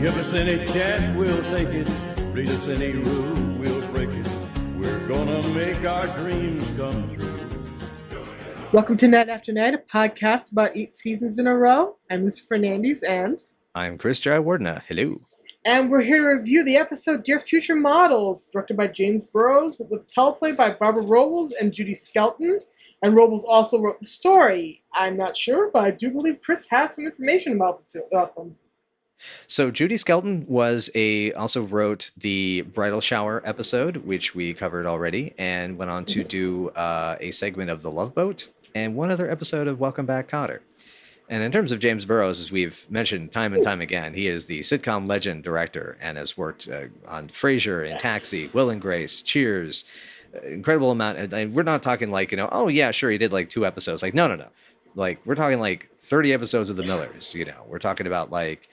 Give us any chance, we'll take it. Read us any rule, we'll break it. We're gonna make our dreams come true. Welcome to Night After Night, a podcast about 8 seasons in a row. I'm Mr. Fernandes, and I'm Chris Jayawardena. Hello. And we're here to review the episode Dear Future Models, directed by James Burrows, with teleplay by Barbara Robles and Judy Skelton. And Robles also wrote the story. I'm not sure, but I do believe Chris has some information about them. So Judy Skelton also wrote the bridal shower episode, which we covered already, and went on to do a segment of The Love Boat and one other episode of Welcome Back, Kotter. And in terms of James Burrows, as we've mentioned time and time again, he is the sitcom legend director and has worked on Frasier and Taxi, Will and Grace, Cheers, incredible amount. And we're not talking like, oh yeah, sure, he did like 2 episodes. Like, no. Like, we're talking like 30 episodes of The Millers, We're talking about like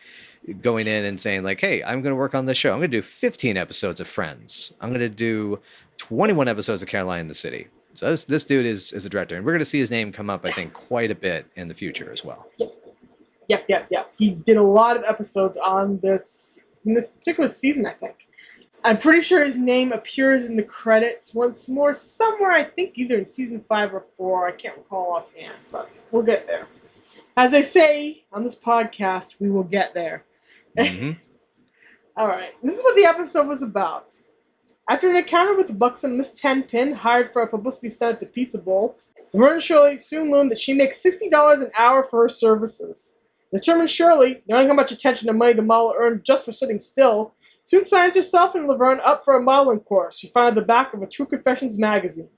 going in and saying like, hey, I'm going to work on this show. I'm going to do 15 episodes of Friends. I'm going to do 21 episodes of Caroline in the City. So this dude is a director, and we're going to see his name come up, I think, quite a bit in the future as well. Yep. He did a lot of episodes in this particular season, I think. I'm pretty sure his name appears in the credits once more somewhere, I think either in season 5 or 4. I can't recall offhand, but we'll get there. As I say on this podcast, we will get there. Mm-hmm. All right, this is what the episode was about. After an encounter with the buxom Miss Tenpin, hired for a publicity stunt at the Pizza Bowl, Laverne and Shirley soon learned that she makes $60 an hour for her services. Determined Shirley, knowing how much attention and money the model earned just for sitting still, soon signs herself and Laverne up for a modeling course she found at the back of a True Confessions magazine.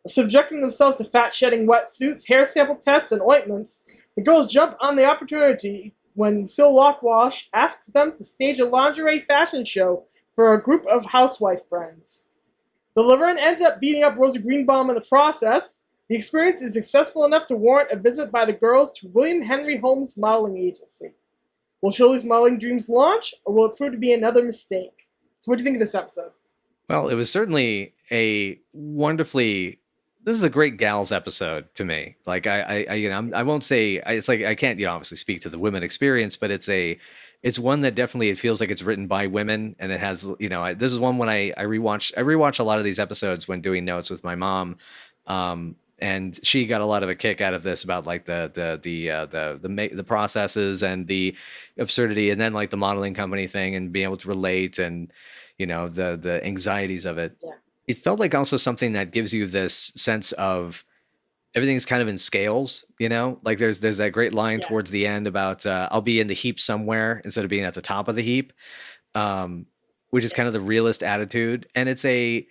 Of subjecting themselves to fat-shedding wetsuits, hair sample tests, and ointments, the girls jump on the opportunity when Lucille Lockwash asks them to stage a lingerie fashion show for a group of housewife friends. The Laverne ends up beating up Rosa Greenbaum in the process. The experience is successful enough to warrant a visit by the girls to William Henry Holmes Modeling Agency. Will Shirley's modeling dreams launch, or will it prove to be another mistake? So what do you think of this episode? Well, it was certainly this is a great gals episode to me. Like I won't say it's like I can't obviously speak to the women experience, but it's one that definitely it feels like it's written by women, and it has this is one when I rewatch a lot of these episodes when doing notes with my mom, and she got a lot of a kick out of this about like the processes and the absurdity, and then like the modeling company thing and being able to relate and the anxieties of it. Yeah. It felt like also something that gives you this sense of everything's kind of in scales, like there's that great line towards the end about I'll be in the heap somewhere instead of being at the top of the heap, which is kind of the realist attitude. And it's I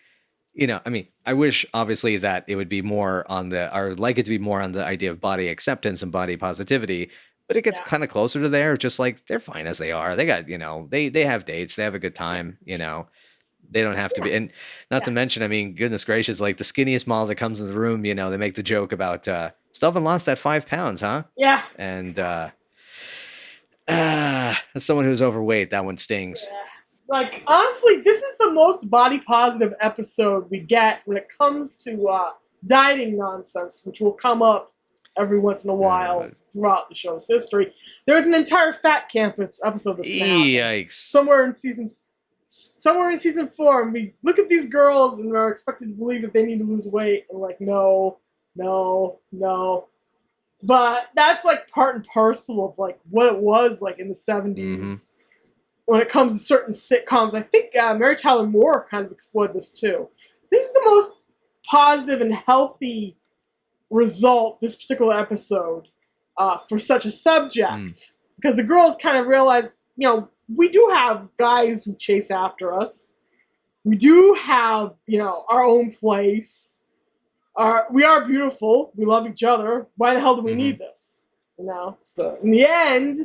wish obviously that it would be more on or like it to be more on the idea of body acceptance and body positivity, but it gets kind of closer to there. Just like they're fine as they are. They got, they have dates, they have a good time, They don't have to be, and not to mention, goodness gracious, like the skinniest model that comes in the room, they make the joke about still haven't lost that 5 pounds, huh? Yeah. And as someone who's overweight, that one stings. Yeah. Like, honestly, this is the most body positive episode we get when it comes to dieting nonsense, which will come up every once in a while throughout the show's history. There's an entire fat camp episode that's Yikes. Somewhere in season 4, and we look at these girls and we're expected to believe that they need to lose weight, and we're like, no. But that's like part and parcel of like what it was like in the 70s when it comes to certain sitcoms. I think Mary Tyler Moore kind of explored this too. This is the most positive and healthy result, this particular episode, for such a subject, because the girls kind of realize, we do have guys who chase after us. We do have, our own place. We are beautiful. We love each other. Why the hell do we need this? So in the end,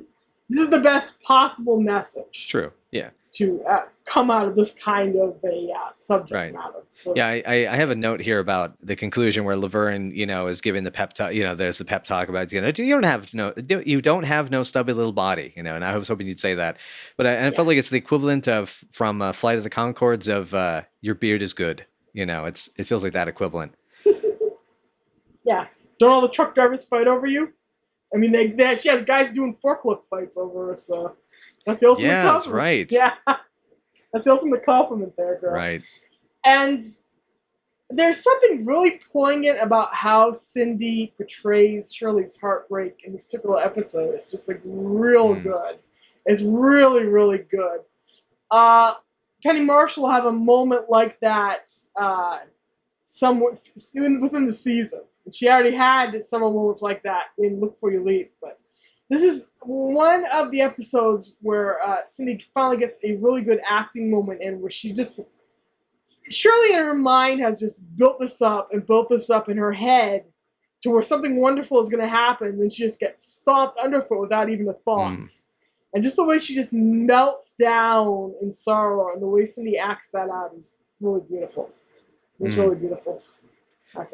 this is the best possible message. It's true. Yeah. To come out of this kind of a subject matter. So, yeah, I have a note here about the conclusion where Laverne, is giving the pep talk. There's the pep talk about, you don't have no stubby little body, and I was hoping you'd say that, but I felt like it's the equivalent of from Flight of the Conchords of your beard is good. It feels like that equivalent. Yeah, don't all the truck drivers fight over you? She has guys doing forklift fights over her, so. That's the ultimate Yeah, compliment. that's right. Yeah. That's the ultimate compliment there, girl. Right. And there's something really poignant about how Cindy portrays Shirley's heartbreak in this particular episode. It's just like real good. It's really, really good. Penny Marshall will have a moment like that somewhat within the season. She already had several moments like that in Look Before You Leap. But this is one of the episodes where Cindy finally gets a really good acting moment in where she just... Shirley in her mind has just built this up in her head to where something wonderful is going to happen, and she just gets stomped underfoot without even a thought. And just the way she just melts down in sorrow, and the way Cindy acts that out is really beautiful. It's really beautiful. I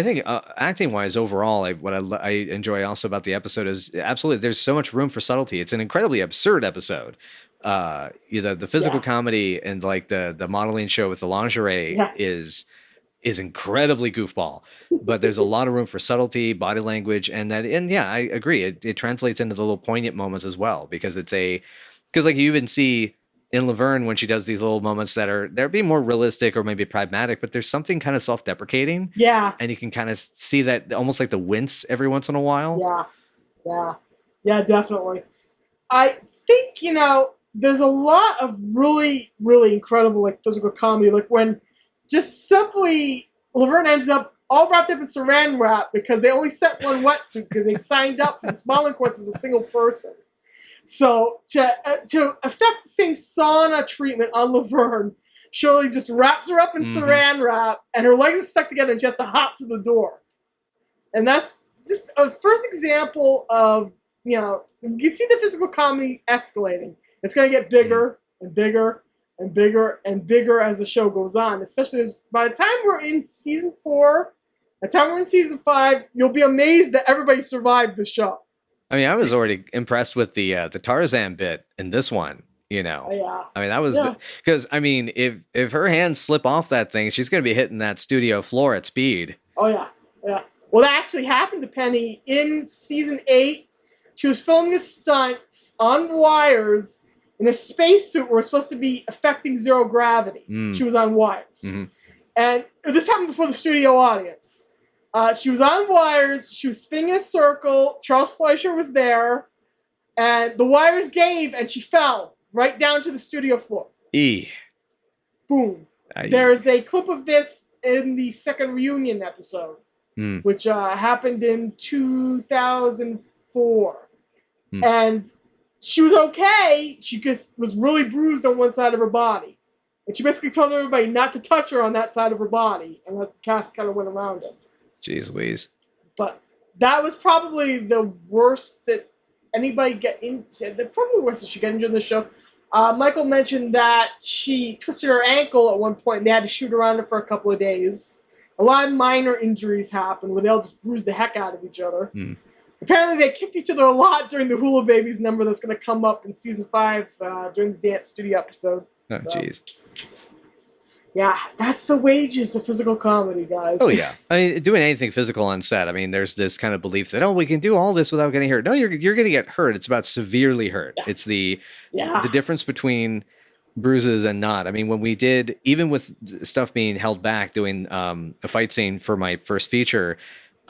think acting-wise, overall, what I enjoy also about the episode is absolutely there's so much room for subtlety. It's an incredibly absurd episode. The physical comedy and like the modeling show with the lingerie is incredibly goofball, but there's a lot of room for subtlety, body language, and I agree. It translates into the little poignant moments as well, because like you even see in Laverne when she does these little moments they're being more realistic or maybe pragmatic, but there's something kind of self-deprecating. Yeah. And you can kind of see that almost like the wince every once in a while. Yeah, definitely. I think, there's a lot of really, really incredible like physical comedy. Like when just simply Laverne ends up all wrapped up in saran wrap because they only sent one wetsuit because they signed up for this modeling course as a single person. So to affect the same sauna treatment on Laverne, Shirley just wraps her up in saran wrap and her legs are stuck together and she has to hop through the door. And that's just a first example of, you see the physical comedy escalating. It's going to get bigger and bigger and bigger and bigger as the show goes on, especially as by the time we're in season 4, by the time we're in season 5, you'll be amazed that everybody survived the show. I mean, I was already impressed with the Tarzan bit in this one, Yeah. I mean, that was because if her hands slip off that thing, she's going to be hitting that studio floor at speed. Oh yeah. Well, that actually happened to Penny in season 8. She was filming a stunt on wires in a spacesuit where it was supposed to be affecting zero gravity. She was on wires. And this happened before the studio audience. She was on wires. She was spinning in a circle. Charles Fleischer was there. And the wires gave, and she fell right down to the studio floor. Boom. There's a clip of this in the second reunion episode, which happened in 2004. And she was okay. She just was really bruised on one side of her body. And she basically told everybody not to touch her on that side of her body. And the cast kind of went around it. Jeez Louise. But that was probably the worst that anybody probably the worst that she got injured in the show. Michael mentioned that she twisted her ankle at one point and they had to shoot around it for a couple of days. A lot of minor injuries happened where they'll just bruise the heck out of each other. Apparently they kicked each other a lot during the Hula Babies number that's going to come up in season 5 during the dance studio episode. Oh, jeez. Yeah, that's the wages of physical comedy, guys. Oh, yeah. I mean, doing anything physical on set, I mean, there's this kind of belief that, we can do all this without getting hurt. No, you're going to get hurt. It's about severely hurt. Yeah. It's the difference between bruises and not. I mean, when we did, even with stuff being held back, doing a fight scene for my first feature,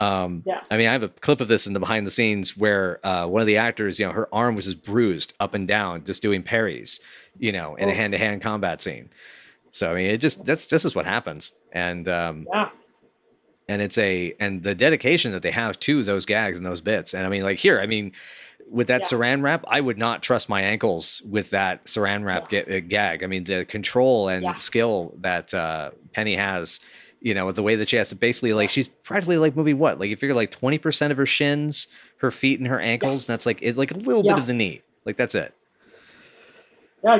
I mean, I have a clip of this in the behind the scenes where one of the actors, her arm was just bruised up and down, just doing parries, in a hand-to-hand combat scene. So I mean, this is what happens, and and and the dedication that they have to those gags and those bits, and I mean, like here, I mean, with that saran wrap, I would not trust my ankles with that saran wrap gag. I mean, the control and skill that Penny has, with the way that she has to basically like she's practically like moving like you figure like 20% of her shins, her feet, and her ankles, and that's like a little bit of the knee, like that's it. Yeah,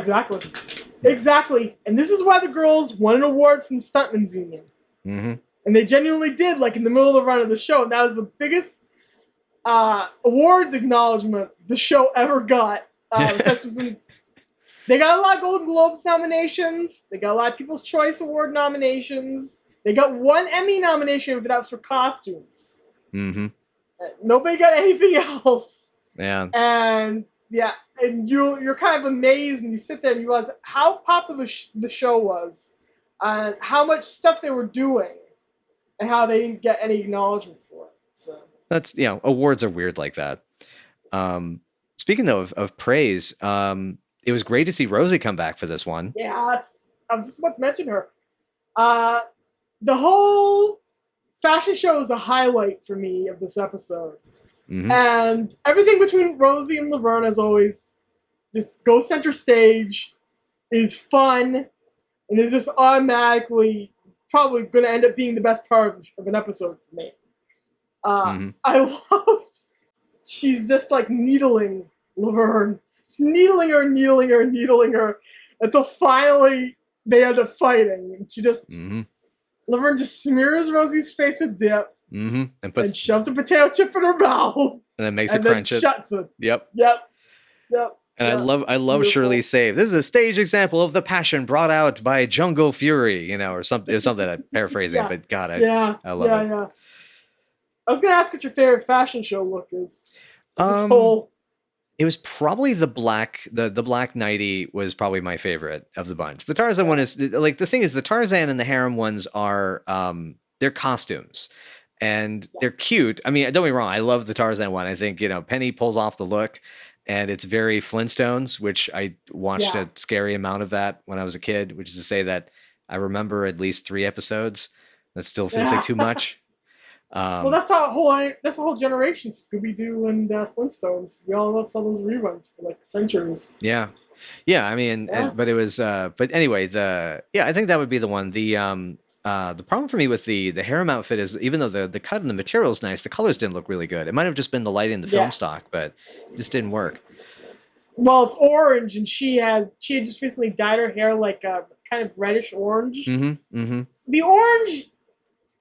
exactly. And this is why the girls won an award from the Stuntmen's Union. And they genuinely did, like in the middle of the run of the show. And that was the biggest awards acknowledgement the show ever got. They got a lot of Golden Globes nominations. They got a lot of People's Choice Award nominations. They got 1 Emmy nomination, but that was for costumes. Nobody got anything else. Yeah. And Yeah, and you're kind of amazed when you sit there and you realize how popular the show was, and how much stuff they were doing, and how they didn't get any acknowledgement for it. So That's, awards are weird like that. Speaking though of praise, it was great to see Rosie come back for this one. yeah, I was just about to mention her. The whole fashion show is a highlight for me of this episode. Mm-hmm. And everything between Rosie and Laverne, as always, just goes center stage, is fun, and is just automatically probably going to end up being the best part of an episode for me. I loved, she's just like needling Laverne. Just needling her, until finally they end up fighting. And she just, Laverne just smears Rosie's face with dip, and shoves a potato chip in her mouth, and then makes it crunch it. Shuts it. Yep. And Yeah. I love Beautiful. Shirley's save. This is a stage example of the passion brought out by jungle fury, or something. It's something I'm paraphrasing, but God, I love it. Yeah. I was gonna ask what your favorite fashion show look is. It was probably the black nightie was probably my favorite of the bunch. The Tarzan one is like, the thing is, the Tarzan and the harem ones are they're costumes. And they're cute. I mean, don't get me wrong, I love the Tarzan one. I think, Penny pulls off the look, and it's very Flintstones, which I watched a scary amount of that when I was a kid, which is to say that I remember at least 3 episodes. That still feels like too much. Well, that's the whole generation, Scooby-Doo and Flintstones. We all saw those reruns for like centuries. Yeah. I mean, but it was, but anyway, I think that would be the one. The problem for me with the harem outfit is, even though the cut and the material is nice, the colors didn't look really good. It might have just been the lighting in the film stock, but it just didn't work. Well, it's orange, and she had just recently dyed her hair like a kind of reddish orange. The orange,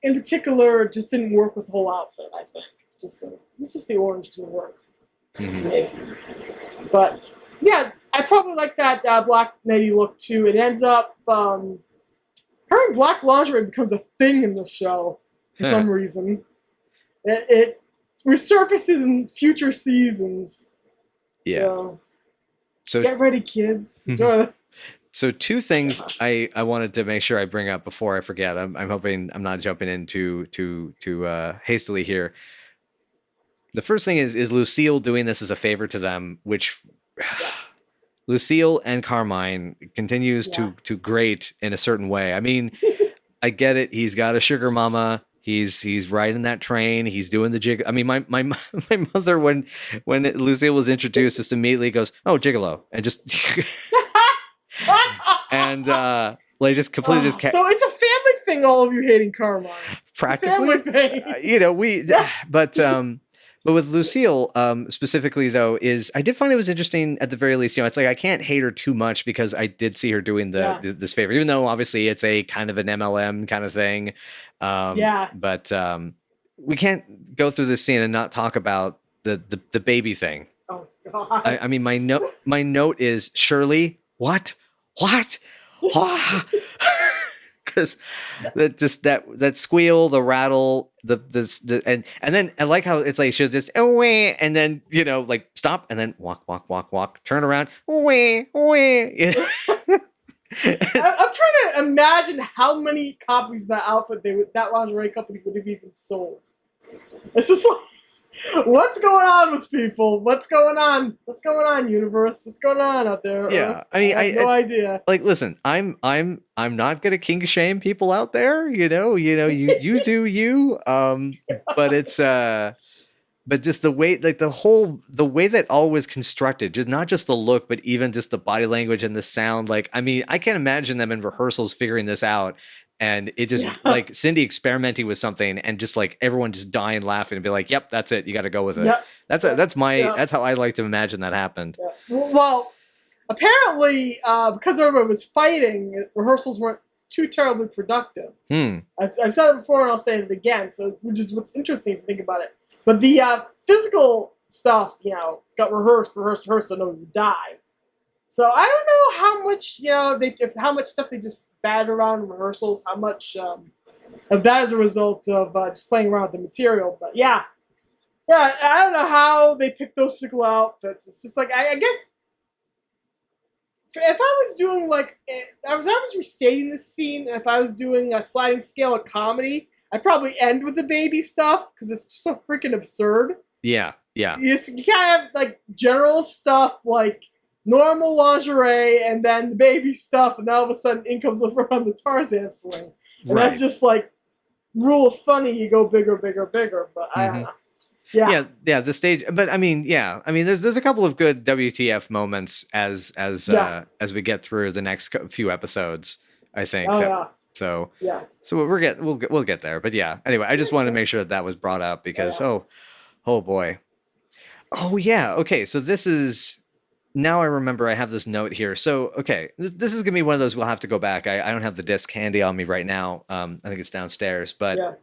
in particular, just didn't work with the whole outfit. I think it's just the orange didn't work. Maybe. But yeah, I probably like that black nightie look too. It ends up. Her black lingerie becomes a thing in this show for some reason. It resurfaces in future seasons. Yeah. So get ready, kids. Enjoy it. So 2 things I wanted to make sure I bring up before I forget. I'm hoping I'm not jumping in too hastily here. The first thing is Lucille doing this as a favor to them, which Lucille and Carmine continues to grate in a certain way. I mean, I get it. He's got a sugar mama. He's riding that train. He's doing the jig. I mean, my mother, when Lucille was introduced, just immediately goes, "Oh, gigolo," and just and like just completely this. So it's a family thing. All of you hating Carmine. Practically, it's a family thing. But with Lucille, specifically though, I did find it was interesting at the very least. It's like I can't hate her too much because I did see her doing this favor, even though obviously it's a kind of an MLM kind of thing. But we can't go through this scene and not talk about the baby thing. Oh God! I mean, my note is Shirley. What? Because that squeal, the rattle, and then I like how it's like she'll just and then like stop and then walk, turn around, I'm trying to imagine how many copies of that outfit that lingerie company would have even sold. It's just like, what's going on with people? What's going on? What's going on, universe? What's going on out there? Yeah, I mean, I have no idea. Like, listen, I'm not gonna kink shame people out there. You do you. But it's but just the way, like the way that all was constructed, just not just the look, but even just the body language and the sound. Like, I mean, I can't imagine them in rehearsals figuring this out. And it just like Cindy experimenting with something and just like everyone just dying laughing and be like, "Yep, that's it. You got to go with it." Yep. That's how I like to imagine that happened. Yeah. Well, apparently, because everybody was fighting, rehearsals weren't too terribly productive. I've said it before and I'll say it again. So, which is what's interesting if you think about it. But the physical stuff, got rehearsed, so no one would die. So I don't know how much, how much stuff they just batted around in rehearsals, how much of that is a result of just playing around with the material. But yeah, Yeah, I don't know how they picked those particular outfits. It's just like I guess if I was doing like I was restating this scene, and if I was doing a sliding scale of comedy, I'd probably end with the baby stuff because it's just so freaking absurd. Yeah, yeah, You can't have like general stuff like normal lingerie and then the baby stuff, and then all of a sudden in comes over on the Tarzan swing, and right. that's just like rule of funny. You go bigger, bigger, bigger. But I don't know. Yeah. Yeah, the stage, but I mean, yeah, I mean, there's a couple of good WTF moments as we get through the next few episodes. I think Oh that, yeah. so Yeah. so we'll get there, but yeah. Anyway, I just wanted to make sure that was brought up because Yeah. oh boy, oh yeah, okay. So this is now I remember I have this note here. So okay, this is gonna be one of those we'll have to go back. I don't have the disc handy on me right now. I think it's downstairs, but. Yeah.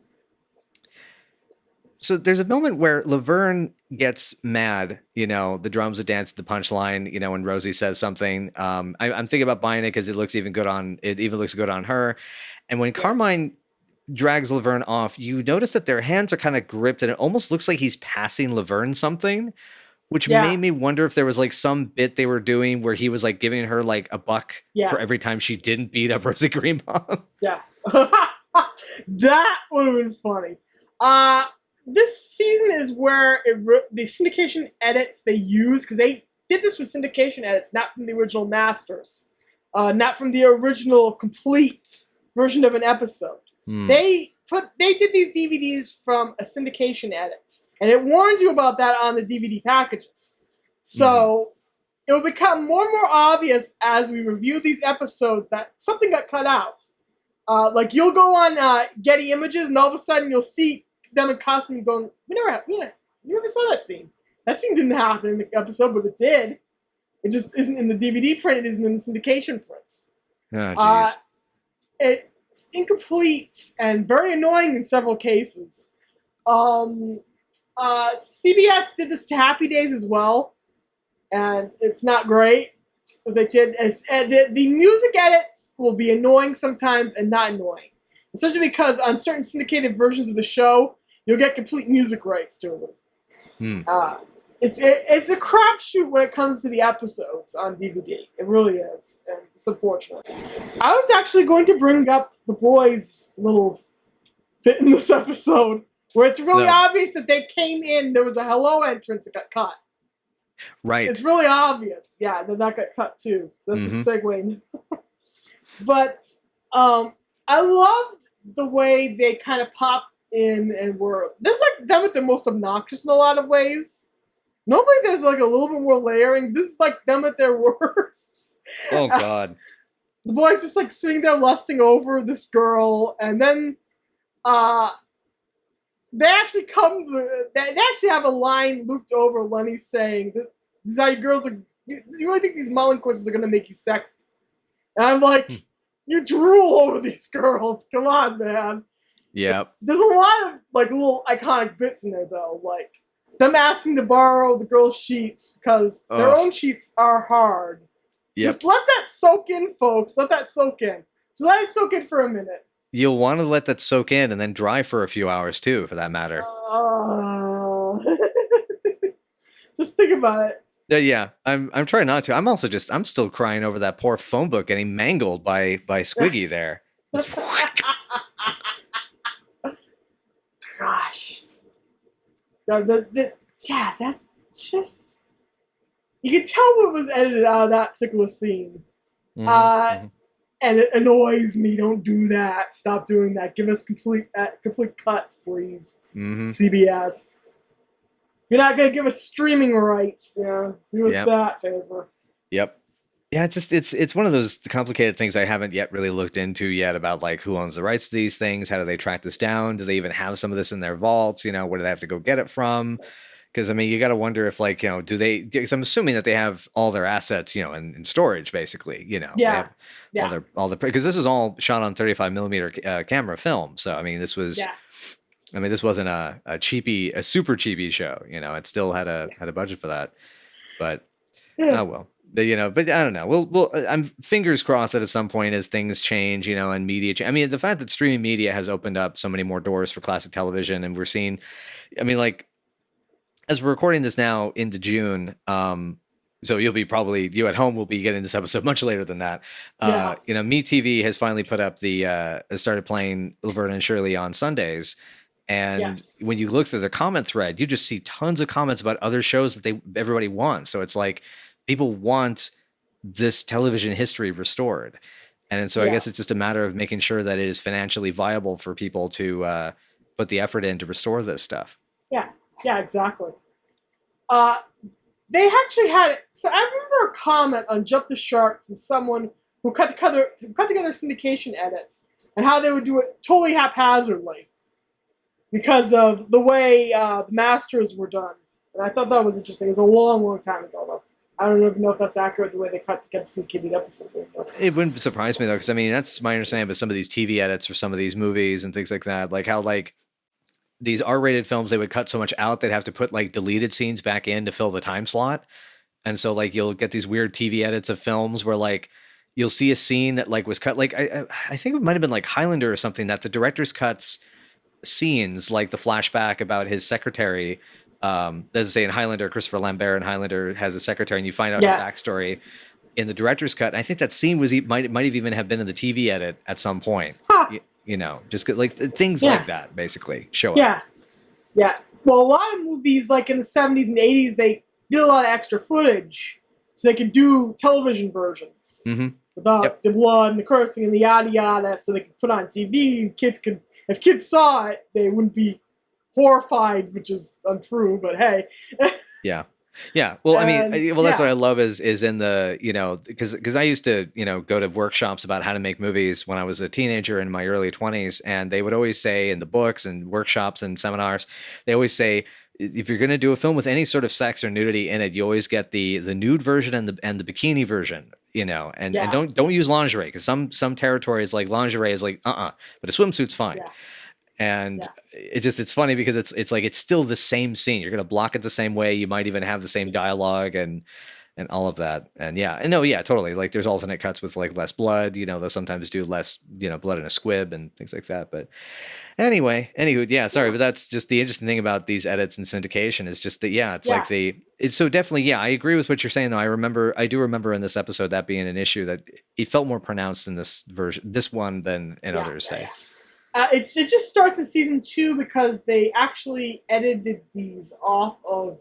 So there's a moment where Laverne gets mad, the drums, the dance, the punchline, when Rosie says something. I'm thinking about buying it because it even looks good on her. And when Carmine drags Laverne off, you notice that their hands are kind of gripped and it almost looks like he's passing Laverne something, which Yeah. made me wonder if there was like some bit they were doing where he was like giving her like a buck Yeah. for every time she didn't beat up Rosie Greenbaum. Yeah. That would have been funny. This season is where the syndication edits they use, because they did this with syndication edits, not from the original masters, not from the original complete version of an episode. They did these DVDs from a syndication edit, and it warns you about that on the DVD packages. So it will become more and more obvious as we review these episodes that something got cut out. Like you'll go on Getty Images, and all of a sudden you'll see them in costume going, we never saw that scene. That scene didn't happen in the episode, but it did. It just isn't in the DVD print. It isn't in the syndication print. Oh, jeez. It's incomplete and very annoying in several cases. CBS did this to Happy Days as well, and it's not great. They did the music edits will be annoying sometimes and not annoying, especially because on certain syndicated versions of the show, you'll get complete music rights to them. It's a crapshoot when it comes to the episodes on DVD. It really is, and it's unfortunate. I was actually going to bring up the boys' little bit in this episode where it's really obvious that they came in. There was a hello entrance that got cut. Right. It's really obvious. Yeah, that got cut too. This is segueing. But I loved the way they kind of popped in and were. There's like them at their most obnoxious in a lot of ways. Normally there's like a little bit more layering. This is like them at their worst. Oh God. The boys just like sitting there lusting over this girl, and then they actually they actually have a line looped over Lenny saying, "This is how you girls are. Do you really think these modeling courses are gonna make you sexy?" And I'm like, you drool over these girls. Come on, man. Yeah. There's a lot of like little iconic bits in there though, like them asking to borrow the girls' sheets because their own sheets are hard. Yep. Just let that soak in, folks. Let that soak in. Just let it soak in for a minute. You'll want to let that soak in and then dry for a few hours too, for that matter. Just think about it. Yeah, I'm trying not to. I'm still crying over that poor phone book getting mangled by Squiggy there. Gosh. Yeah, that's just. You can tell what was edited out of that particular scene. And it annoys me. Don't do that. Stop doing that. Give us complete cuts, please. CBS. You're not going to give us streaming rights. Yeah, do us that favor. Yep. Yeah, it's one of those complicated things I haven't yet really looked into yet about like who owns the rights to these things. How do they track this down? Do they even have some of this in their vaults? Where do they have to go get it from? Because I mean, you got to wonder if like do they? Because I'm assuming that they have all their assets, in storage, basically. Yeah. All the because this was all shot on 35 millimeter camera film. So I mean, this was. Yeah. I mean, this wasn't a super cheapy show. It still had a budget for that. But oh well. But I don't know. I'm fingers crossed that at some point as things change, and media. I mean, the fact that streaming media has opened up so many more doors for classic television, and we're seeing. I mean, like. as we're recording this now into June, so you at home will be getting this episode much later than that. Yes. MeTV has finally put up started playing Laverne and Shirley on Sundays. And Yes. when you look through the comment thread, you just see tons of comments about other shows that everybody wants. So it's like people want this television history restored. And so I guess it's just a matter of making sure that it is financially viable for people to put the effort in to restore this stuff. Yeah, exactly. They actually had, so I remember a comment on Jump the Shark from someone who cut together syndication edits and how they would do it totally haphazardly because of the way the masters were done. And I thought that was interesting. It was a long, long time ago, though. I don't even know if that's accurate, the way they cut to get syndicated episodes. It wouldn't surprise me, though, because, I mean, that's my understanding of some of these TV edits for some of these movies and things like that. Like how, like, these R-rated films, they would cut so much out, they'd have to put, like, deleted scenes back in to fill the time slot. And so, like, you'll get these weird TV edits of films where, like, you'll see a scene that, like, was cut. Like, I think it might have been, like, Highlander or something, that the director's cuts scenes, like the flashback about his secretary. As I say, in Highlander, Christopher Lambert in Highlander has a secretary, and you find out her backstory in the director's cut. And I think that scene might have even have been in the TV edit at some point. Huh. Just like things like that, basically show up. Yeah. Well, a lot of movies, like in the 70s and 80s, they did a lot of extra footage, so they could do television versions without the blood and the cursing and the yada yada, so they could put on TV. And if kids saw it, they wouldn't be horrified, which is untrue, but hey. Yeah. Well, I mean, that's what I love is in the, because I used to, go to workshops about how to make movies when I was a teenager in my early 20s. And they would always say in the books and workshops and seminars, they always say, if you're going to do a film with any sort of sex or nudity in it, you always get the nude version and the bikini version, and don't use lingerie, because some territories, like lingerie is like, but a swimsuit's fine. Yeah. And it's funny because it's like it's still the same scene. You're gonna block it the same way. You might even have the same dialogue and all of that. And totally. Like there's alternate cuts with like less blood. They'll sometimes do less blood in a squib and things like that. But anywho, sorry, but that's just the interesting thing about these edits and syndication is just that it's so definitely I agree with what you're saying though. I do remember in this episode that being an issue that it felt more pronounced in this one than in others. It just starts in season 2 because they actually edited these off of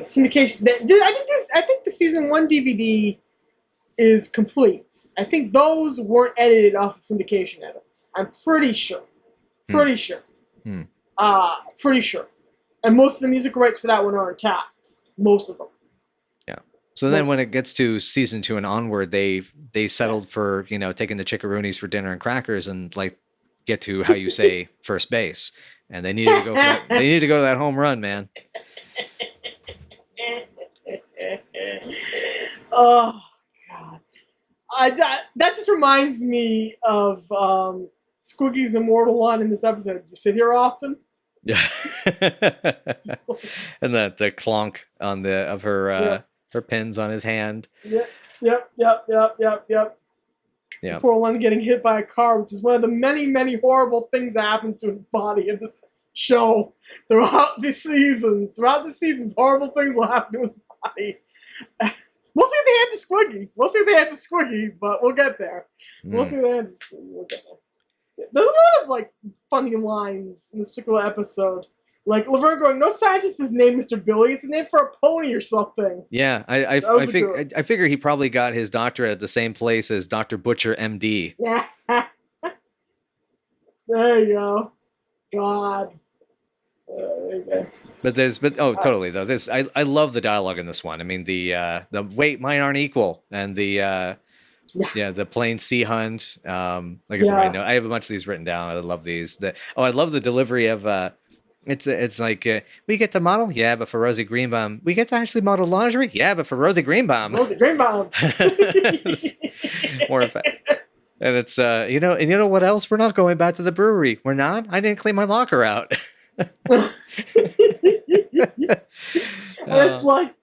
syndication. I think the season 1 DVD is complete. I think those weren't edited off of syndication edits. I'm pretty sure. Pretty sure. And most of the music rights for that one are intact. Most of them. So then when it gets to season 2 and onward, they settled for, taking the chickaroonies for dinner and crackers and like get to how you say first base. And they needed to go to that home run, man. Oh God. That just reminds me of Squiggy's immortal line in this episode. You sit here often? Yeah. And the clonk on her pins on his hand. Yep. Yeah. Poor Len getting hit by a car, which is one of the many, many horrible things that happens to his body in this show throughout the seasons. Throughout the seasons, horrible things will happen to his body. Mostly if they had to Squiggy, but we'll get there. Mostly if they had to Squiggy, we'll get there. There's a lot of like funny lines in this particular episode. Like Laverne going, no scientist is named Mr. Billy. It's a name for a pony or something. Yeah, I figure he probably got his doctorate at the same place as Dr. Butcher, MD. Yeah. There you go. God. There you go. Totally though. I love the dialogue in this one. I mean the wait, mine aren't equal, and the plain sea hunt. Like everybody know, I have a bunch of these written down. I love these. I love the delivery of. It's like we get to model, yeah, but for Rosie Greenbaum, we get to actually model lingerie, yeah, but for Rosie Greenbaum. Rosie Greenbaum. More effect. And it's and you know what else? We're not going back to the brewery. We're not. I didn't clean my locker out. And it's like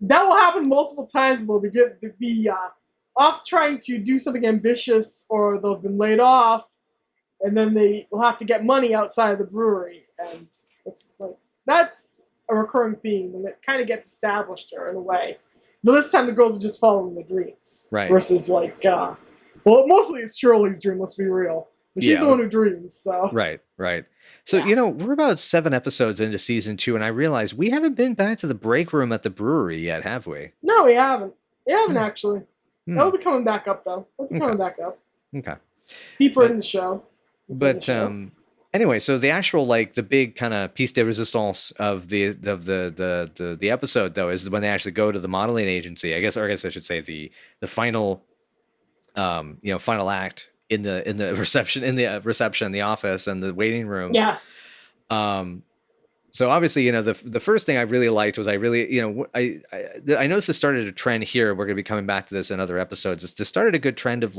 that will happen multiple times. They'll be off trying to do something ambitious, or they've been laid off, and then they will have to get money outside of the brewery. And it's like that's a recurring theme, and it kind of gets established there in a way. But this time the girls are just following their dreams, Right. versus like, well, mostly it's Shirley's dream. Let's be real, but she's the one who dreams. So right. So we're about 7 episodes into season 2, and I realize we haven't been back to the break room at the brewery yet, have we? No, we haven't. We haven't actually. That'll be coming back up though. It'll be coming back up. Okay. Deeper in the show. But anyway, so the actual the big kind of piece de resistance of the episode though is when they actually go to the modeling agency. I guess I should say the final final act in the reception in the office and the waiting room. Yeah. So obviously, the first thing I really liked was I noticed this started a trend here. We're going to be coming back to this in other episodes. This started a good trend of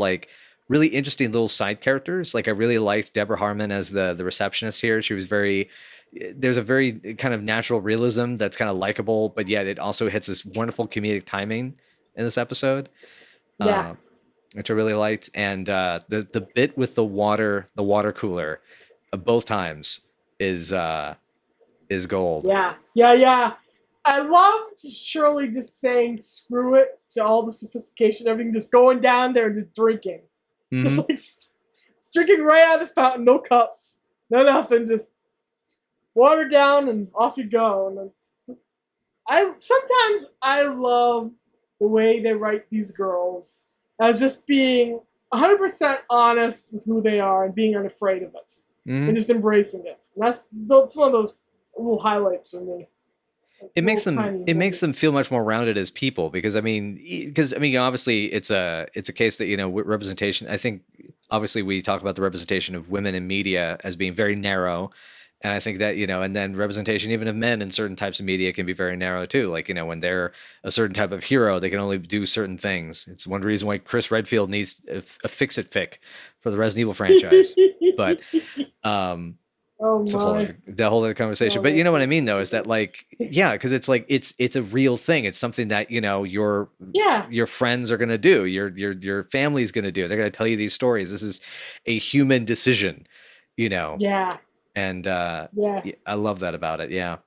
really interesting little side characters. Like I really liked Deborah Harmon as the receptionist here. She was there's a very kind of natural realism that's kind of likable, but yet it also hits this wonderful comedic timing in this episode. Yeah. Which I really liked. And the bit with the water cooler both times is gold. Yeah. I loved Shirley just saying screw it to all the sophistication, everything, just going down there and just drinking. Mm-hmm. Just drinking right out of the fountain, no cups, no nothing, just water down and off you go. And sometimes I love the way they write these girls as just being 100% honest with who they are and being unafraid of it, and just embracing it. And that's one of those little highlights for me. It makes them feel much more rounded as people because obviously it's a case that representation. I think obviously we talk about the representation of women in media as being very narrow, and I think that and then representation even of men in certain types of media can be very narrow too. Like when they're a certain type of hero, they can only do certain things. It's one reason why Chris Redfield needs a fix-it fic for the Resident Evil franchise, but the whole other conversation. But you know what I mean though, is that because it's a real thing. It's something that your friends are gonna do, your family's gonna do. They're gonna tell you these stories. This is a human decision, and I love that about it.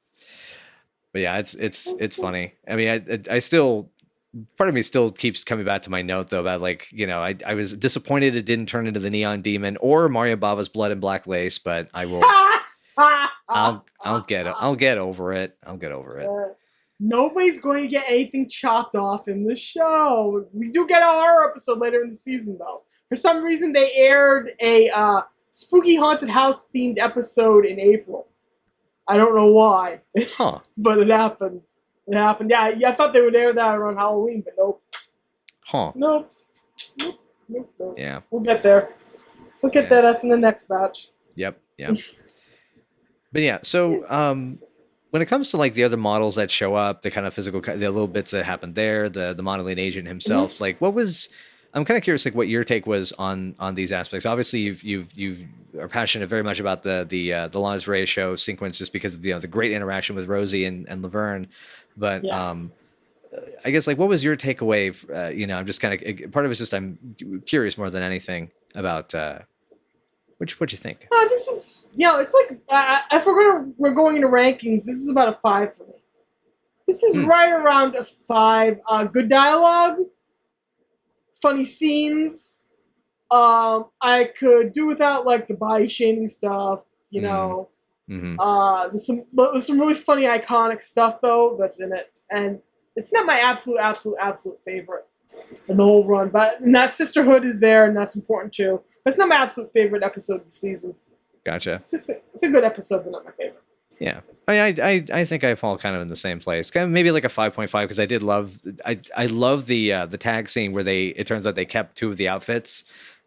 But it's funny. I mean, I still, part of me still keeps coming back to my note though about I was disappointed it didn't turn into the Neon Demon or Mario Bava's Blood and Black Lace, but I will. I'll get over it. Nobody's going to get anything chopped off in the show. We do get a horror episode later in the season though. For some reason, they aired a spooky haunted house themed episode in April. I don't know why, but it happened. Yeah, I thought they would air that around Halloween, but nope. Nope. Yeah. We'll get there. We'll get that us in the next batch. Yep. But yeah, so when it comes to the other models that show up, the kind of physical, the little bits that happened there, the modeling agent himself, what was? I'm kind of curious, what your take was on these aspects. Obviously, you are passionate very much about the lingerie show sequence, just because of the great interaction with Rosie and Laverne. But I guess what was your takeaway? I'm just kind of part of it's just I'm curious more than anything about what'd you think? This is it's if we're going into rankings, this is about a 5 for me. This is right around a 5. Good dialogue. Funny scenes. I could do without the body shaming stuff, There's some really funny iconic stuff though that's in it, and it's not my absolute favorite in the whole run. But that sisterhood is there, and that's important too. But it's not my absolute favorite episode of the season. Gotcha. It's a good episode, but not my favorite. Yeah, I think I fall kind of in the same place. Kind of maybe a 5.5 because I did love I love the tag scene where it turns out they kept 2 of the outfits.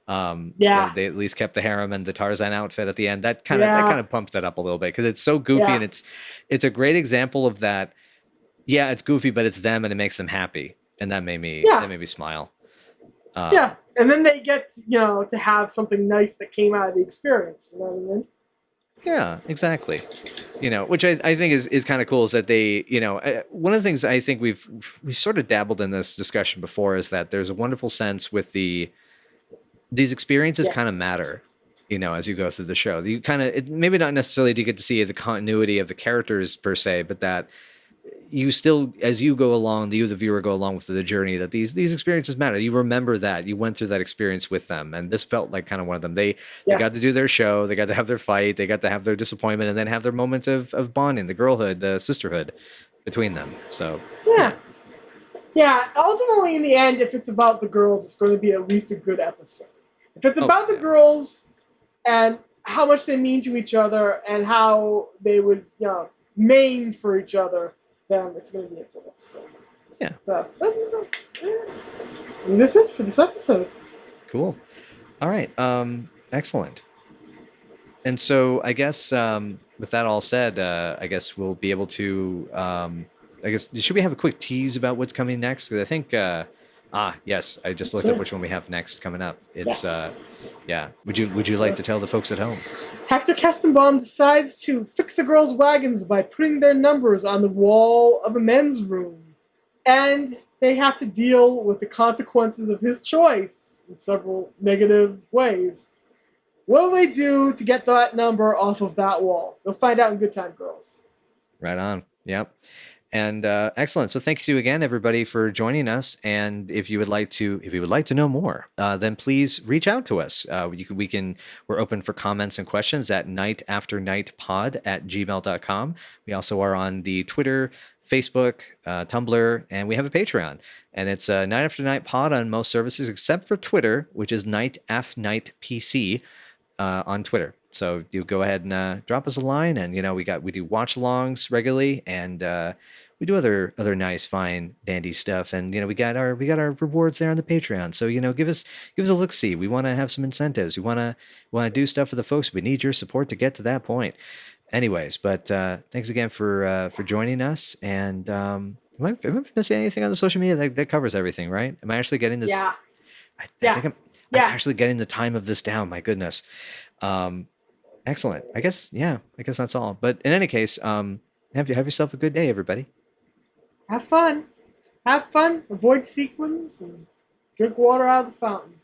They at least kept the harem and the Tarzan outfit at the end. That kind of pumped it up a little bit because it's so goofy and it's a great example of that. Yeah, it's goofy, but it's them and it makes them happy, and that made me smile. And then they get to have something nice that came out of the experience. You know what I mean? Yeah, exactly. Which I think is kind of cool is that they, one of the things I think we've sort of dabbled in this discussion before is that there's a wonderful sense with these experiences kind of matter. you know, as you go through the show. You kind of, maybe not necessarily do you get to see the continuity of the characters per se, but that you still, as you go along, you, the viewer, go along with the journey, that these experiences matter. You remember that you went through that experience with them, and this felt like kind of one of them. They got to do their show, they got to have their fight, they got to have their disappointment, and then have their moment of bonding, the girlhood, the sisterhood between them. So yeah. Ultimately, in the end, if it's about the girls, it's going to be at least a good episode. If it's about the girls and how much they mean to each other and how they would, you know, maim for each other, then it's going to be a good episode. Yeah. So, and that's it for this episode. Cool. All right. Excellent. And so I guess with that all said, I guess we'll be able to. I guess should we have a quick tease about what's coming next? Because I think. Yes. I just looked up which one we have next coming up. It's yeah. Would you like to tell the folks at home? Hector Kestenbaum decides to fix the girls' wagons by putting their numbers on the wall of a men's room. And they have to deal with the consequences of his choice in several negative ways. What do they do to get that number off of that wall? You'll find out in Good Time Girls. Right on. Yep. And excellent. So thanks to you again, everybody, for joining us. And if you would like to know more, then please reach out to us. We're open for comments and questions at nightafternightpod@gmail.com. We also are on the Twitter, Facebook, Tumblr, and we have a Patreon. And it's Night After Night Pod on most services except for Twitter, which is Night Af Night PC on Twitter. So you go ahead and drop us a line, and you know we do watch alongs regularly, and we do other nice, fine, dandy stuff, and you know we got our rewards there on the Patreon. So you know give us a look see. We want to have some incentives. We want to do stuff for the folks. We need your support to get to that point. Anyways, but thanks again for joining us. And am I missing anything on the social media? That covers everything, right? Am I actually getting this? Yeah. I think I'm actually getting the time of this down. My goodness. Excellent. I guess that's all. But in any case, have yourself a good day, everybody. Have fun. Avoid sequins and drink water out of the fountain.